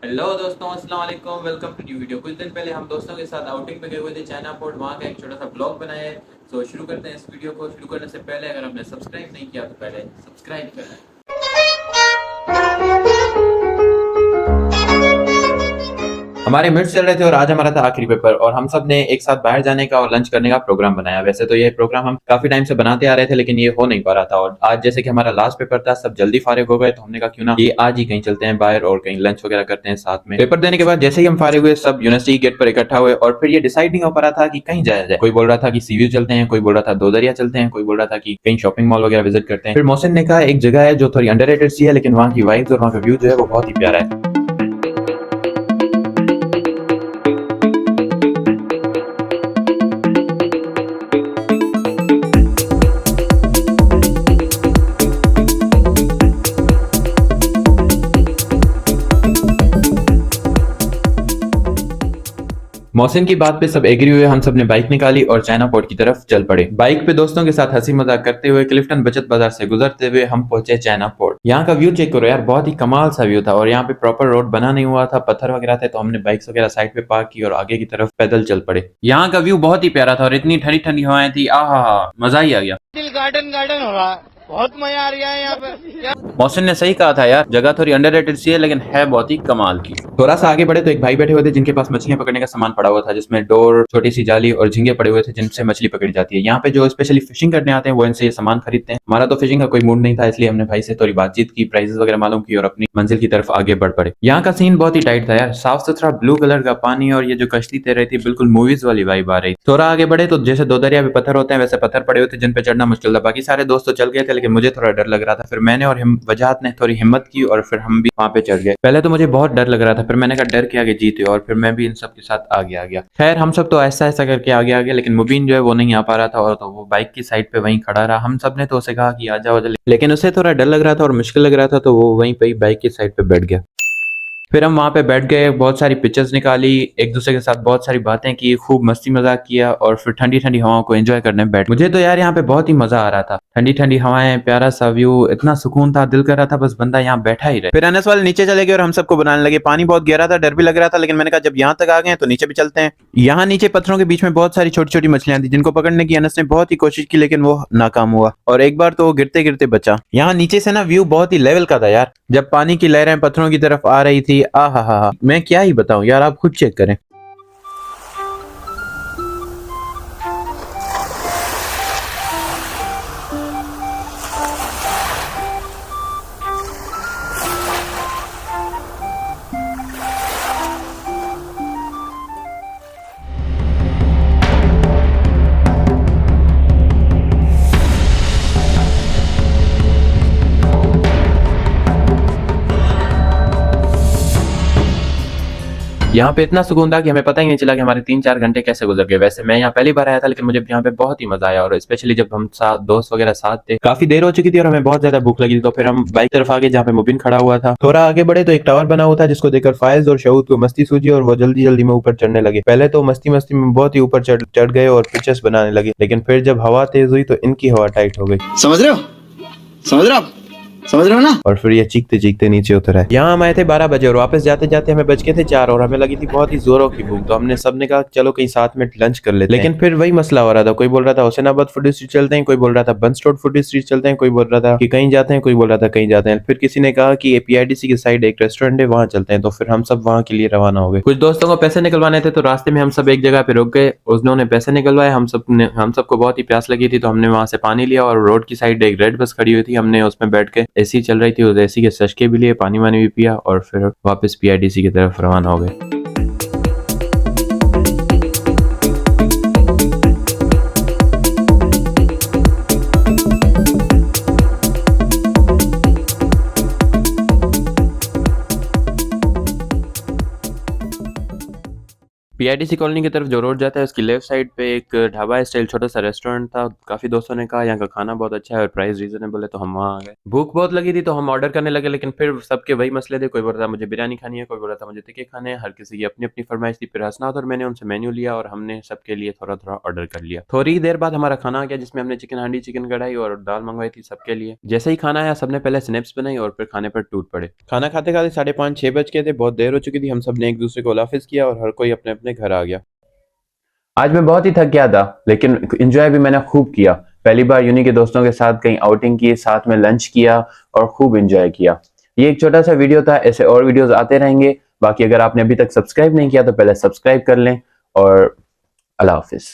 Hello दोस्तों, अस्सलाम वालेकुम। Welcome to new video. कुछ दिन पहले हम दोस्तों के साथ आउटिंग पे गए हुए थे चाइना पोर्ट। वहाँ का एक छोटा सा ब्लॉग बनाया है। सो शुरू करते हैं इस वीडियो को। शुरू करने से पहले अगर आपने सब्सक्राइब नहीं किया तो पहले सब्सक्राइब करें। हमारे मिड चल रहे थे और आज हमारा था आखिरी पेपर और हम सब ने एक साथ बाहर जाने का और लंच करने का प्रोग्राम बनाया। वैसे तो ये प्रोग्राम हम काफी टाइम से बनाते आ रहे थे, लेकिन ये हो नहीं पा रहा था। और आज जैसे कि हमारा लास्ट पेपर था, सब जल्दी फारिग हो गए, तो हमने कहा क्यों ना ये आज ही कहीं चलते हैं बाहर और कहीं लंच वगैरह करते हैं साथ में। पेपर देने के बाद जैसे ही हम फारिग हुए, सब यूनिवर्सिटी गेट पर इकट्ठा हुए और फिर ये डिसाइड नहीं हो पा रहा था कि कहीं जाया जाए। कोई बोल रहा था कि सी व्यू चलते हैं, कोई बोल रहा था दो दरिया चलते हैं, कोई बोल रहा था कि कहीं शॉपिंग मॉल वगैरह विजिट करते हैं। फिर मोहसिन ने कहा एक जगह है जो थोड़ी अंडररेटेड सी है, लेकिन वहाँ की वाइब्स और वहाँ का व्यू जो है वो बहुत ही प्यारा है। मोहसिन की बात पे सब एग्री हुए। हम सब ने बाइक निकाली और चाइना पोर्ट की तरफ चल पड़े। बाइक पे दोस्तों के साथ हंसी मजाक करते हुए क्लिफ्टन बचत बाजार से गुजरते हुए हम पहुंचे चाइना पोर्ट। यहाँ का व्यू चेक करो यार, बहुत ही कमाल सा व्यू था। और यहाँ पे प्रॉपर रोड बना नहीं हुआ था, पत्थर वगैरह थे, तो हमने बाइक्स वगैरह साइड पे पार्क की और आगे की तरफ पैदल चल पड़े। यहाँ का व्यू बहुत ही प्यारा था और इतनी ठंडी ठंडी हवाएं थी, आहा मजा ही आ गया। दिल गार्डन गार्डन हो रहा है। बहुत मजा आ रहा है यहाँ पे। मोहसिन ने सही कहा था यार, जगह थोड़ी अंडररेटेड सी है लेकिन है बहुत ही कमाल की। थोड़ा सा आगे बढ़े तो एक भाई बैठे हुए थे जिनके पास मछलियां पकड़ने का सामान पड़ा हुआ था, जिसमें डोर, छोटी सी जाली और झींगे पड़े हुए थे जिनसे मछली पकड़ी जाती है। यहाँ पे जो स्पेशली फिशिंग करने आते हैं वो इनसे ये सामान खरीदते हैं। हमारा तो फिशिंग का कोई मूड नहीं था, इसलिए हमने भाई से थोड़ी बातचीत की, प्राइसेस वगैरह मालूम की और अपनी मंजिल की तरफ आगे बढ़ पड़े। यहाँ का सीन बहुत ही टाइट था यार, साफ सुथरा ब्लू कलर का पानी और ये जो कश्ती तैर रही थी बिल्कुल मूवीज वाली वाइब आ रही। थोड़ा आगे बढ़े तो जैसे दो दरिया पे पत्थर होते हैं वैसे पत्थर पड़े हुए थे जिन पे चढ़ना मुश्किल था। बाकी सारे दोस्त तो चल गए थे लेकिन मुझे थोड़ा डर लग रहा था। फिर मैंने और वजाहत ने थोड़ी हिम्मत की और फिर हम भी वहां पे चढ़ गए। पहले तो मुझे बहुत डर लग रहा था, फिर मैंने कहा डर के आगे जीत है, और फिर मैं भी इन सब के साथ आगे आ गया। खैर हम सब तो ऐसा ऐसा करके आगे आ गए, लेकिन मुबीन जो है वो नहीं आ पा रहा था और तो वो बाइक की साइड पे वहीं खड़ा रहा। हम सब ने तो उसे कहा कि आ जाओ, लेकिन उसे थोड़ा डर लग रहा था और मुश्किल लग रहा था, तो वो वहीं पे बाइक की साइड पे बैठ गया। फिर हम वहां पे बैठ गए, बहुत सारी पिक्चर्स निकाली, एक दूसरे के साथ बहुत सारी बातें की, खूब मस्ती मजाक किया और फिर ठंडी ठंडी हवाओं को एंजॉय करने बैठ। मुझे तो यार यहाँ पे बहुत ही मजा आ रहा था, ठंडी ठंडी हवाएं, प्यारा सा व्यू, इतना सुकून था, दिल कर रहा था बस बंदा यहाँ बैठा ही रहे। फिर अनस वाले नीचे चले गए और हम सबको बनाने लगे। पानी बहुत गहरा था, डर भी लग रहा था, लेकिन मैंने कहा जब यहाँ तक आ गए तो नीचे भी चलते हैं। यहाँ नीचे पत्थरों के बीच में बहुत सारी छोटी छोटी मछलियां थी जिनको पकड़ने की अनस ने बहुत ही कोशिश की, लेकिन वो नाकाम हुआ और एक बार तो वो गिरते गिरते बचा। यहाँ नीचे से ना व्यू बहुत ही लेवल का था यार, जब पानी की लहरें पत्थरों की तरफ आ रही थी, आ हा, मैं क्या ही बताऊं यार, आप खुद चेक करें। यहाँ पे इतना सुकून था कि हमें पता ही नहीं चला कि हमारे 3-4 घंटे कैसे गुजर गए। वैसे मैं यहाँ पहली बार आया था, लेकिन मुझे यहाँ पे बहुत ही मजा आया, और स्पेशली जब हम दोस्त वगैरह साथ थे। काफी देर हो चुकी थी और हमें बहुत ज्यादा भूख लगी थी, तो फिर हम बाइक तरफ आगे जहाँ पे मुबिन खड़ा हुआ था। थोड़ा आगे बढ़े तो एक टावर बना हुआ था जिसको देखकर फायज और शऊद को मस्ती सूझी और वो जल्दी जल्दी में ऊपर चढ़ने लगे। पहले तो मस्ती मस्ती में बहुत ही ऊपर चढ़ गए और पिक्चर्स बनाने लगे, लेकिन फिर जब हवा तेज हुई तो इनकी हवा टाइट हो गई। समझ रहे हो? समझ रहे हो आप? समझ रहे हो ना? और फिर ये चीखते चीखते नीचे उतर आए। यहाँ हम आए थे 12 बजे और वापस जाते जाते हमें बज गए थे 4 और हमें लगी थी बहुत ही जोरों की भूख। तो हमने सबने कहा चलो कहीं साथ में लंच कर लेते हैं। लेकिन फिर वही मसला हो रहा था, कोई बोल रहा था हुसैनाबाद फूड स्ट्रीट चलते हैं, कोई बोल रहा था बंस रोड फूड स्ट्रीट चलते हैं, कोई बोल रहा था कि कहीं जाते हैं, कोई बोल रहा था कहीं जाते हैं। फिर किसी ने कहा कि पीआईडीसी की साइड एक रेस्टोरेंट है, वहां चलते हैं। तो फिर हम सब वहां के लिए रवाना हो गए। कुछ दोस्तों को पैसे निकलवाने थे, तो रास्ते में हम सब एक जगह पे रुक गए, उन्होंने पैसे निकलवाए। हम सबको बहुत ही प्यास लगी थी, तो हमने वहां से पानी लिया और रोड की साइड एक रेड बस खड़ी हुई थी, हमने उसमें बैठ के, एसी चल रही थी, उस एसी के सशके भी लिए, पानी वानी भी पिया और फिर वापस पीआईडीसी की तरफ रवाना हो गए। पीआईडीसी कॉलोनी की तरफ जो रोड जाता है उसकी लेफ्ट साइड पे एक ढाबा स्टाइल छोटा सा रेस्टोरेंट था। काफ़ी दोस्तों ने कहा यहाँ का खाना बहुत अच्छा है और प्राइस रीजनेबल है, तो हम वहाँ आ गए। भूख बहुत लगी थी तो हम ऑर्डर करने लगे, लेकिन फिर सबके वही मसले थे। कोई बोल रहा था मुझे बिरयानी खानी है, कोई बोल रहा था मुझे टिक्के खाने हैं। हर किसी की अपनी अपनी फरमाइश थी। फिर हसनात और मैंने उनसे मेन्यू लिया और हमने सबके लिए थोड़ा थोड़ा ऑर्डर कर लिया। थोड़ी ही देर बाद हमारा खाना आ गया, जिसमें हमने चिकन हांडी, चिकन कढ़ाई और दाल मंगवाई थी सबके लिए। जैसे ही खाना आया सबने पहले स्नैप्स बनाई और फिर खाने पर टूट पड़े। खाना खाते खाते 5:30-6 बज गए थे। बहुत देर हो चुकी थी। हम सब ने एक दूसरे को अल्लाह किया और हर कोई अपने अपने घर आ गया। आज मैं बहुत ही थक गया था, लेकिन एंजॉय भी मैंने खूब किया। पहली बार यूनी के दोस्तों के साथ कहीं आउटिंग की, साथ में लंच किया और खूब एंजॉय किया। ये एक छोटा सा वीडियो था, ऐसे और वीडियोस आते रहेंगे। बाकी अगर आपने अभी तक सब्सक्राइब नहीं किया तो पहले सब्सक्राइब कर लें और अल्लाह हाफिज।